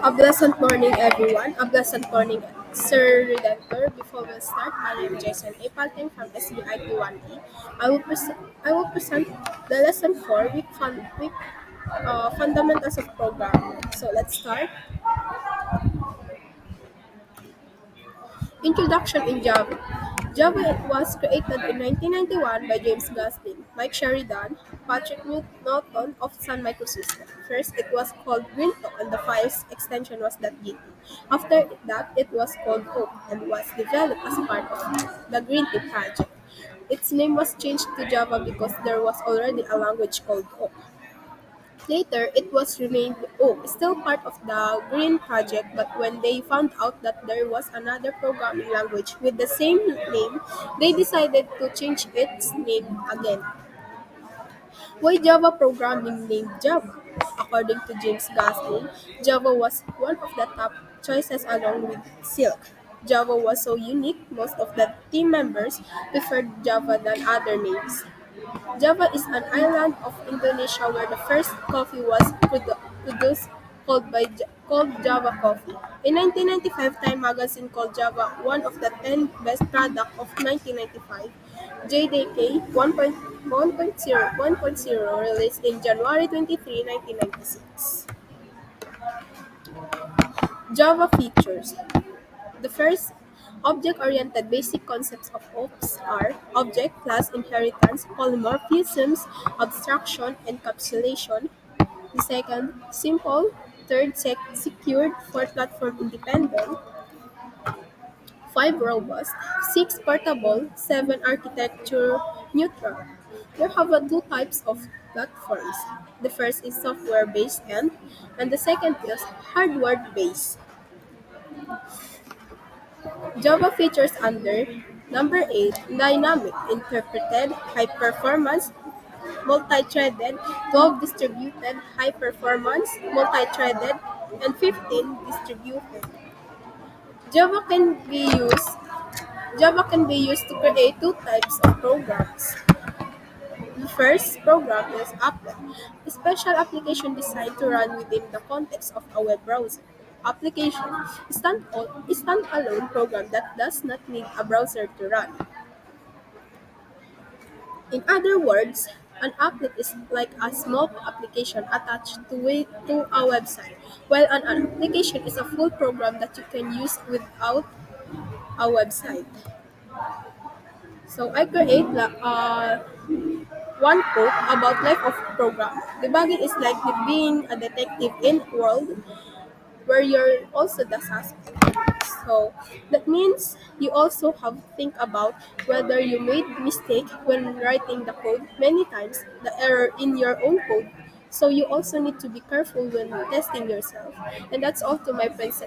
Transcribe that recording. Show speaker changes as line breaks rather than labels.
A pleasant morning, everyone. A pleasant morning, Sir Redactor. Before we start, I am Jason A. Palting from SBIT1E. I will present the lesson 4, week fundamentals of programming. So let's start. Introduction in Java. Java was created in 1991 by James Gosling, Mike Sheridan, Patrick Norton of Sun Microsystems. First, it was called Grinto, and the file's extension was .gt. After that, it was called Oak and was developed as part of the Grinty project. Its name was changed to Java because there was already a language called Oak. Later, it was renamed Oak, still part of the Green Project, but when they found out that there was another programming language with the same name, they decided to change its name again. Why Java programming named Java? According to James Gosling, Java was one of the top choices along with Silk. Java was so unique, most of the team members preferred Java than other names. Java is an island of Indonesia where the first coffee was produced called Java Coffee. In 1995, Time magazine called Java one of the 10 best products of 1995. JDK 1.0 released in January 23, 1996. Java features. The first object-oriented basic concepts of OOPs are object, class, inheritance, polymorphisms, abstraction, encapsulation. The second, simple. Third, secured. Fourth, platform independent. Five, robust. Six, portable. Seven, architecture neutral. There have two types of platforms. The first is software-based and the second is hardware-based. Java features under number 8, dynamic, interpreted, high performance, multi-threaded, 12 distributed, high performance, multi-threaded, and 15 distributed. Java can be used Java can be used to create two types of programs. The first program is Applet, a special application designed to run within the context of a web browser. Application is a standalone program that does not need a browser to run. In other words, an applet is like a small application attached to a website, while an application is a full program that you can use without a website. So I create one quote about life of program. Debugging is like being a detective in a world where you're also the suspect. So that means you also have to think about whether you made mistake when writing the code many times, the error in your own code. So you also need to be careful when testing yourself. And that's all to my friends.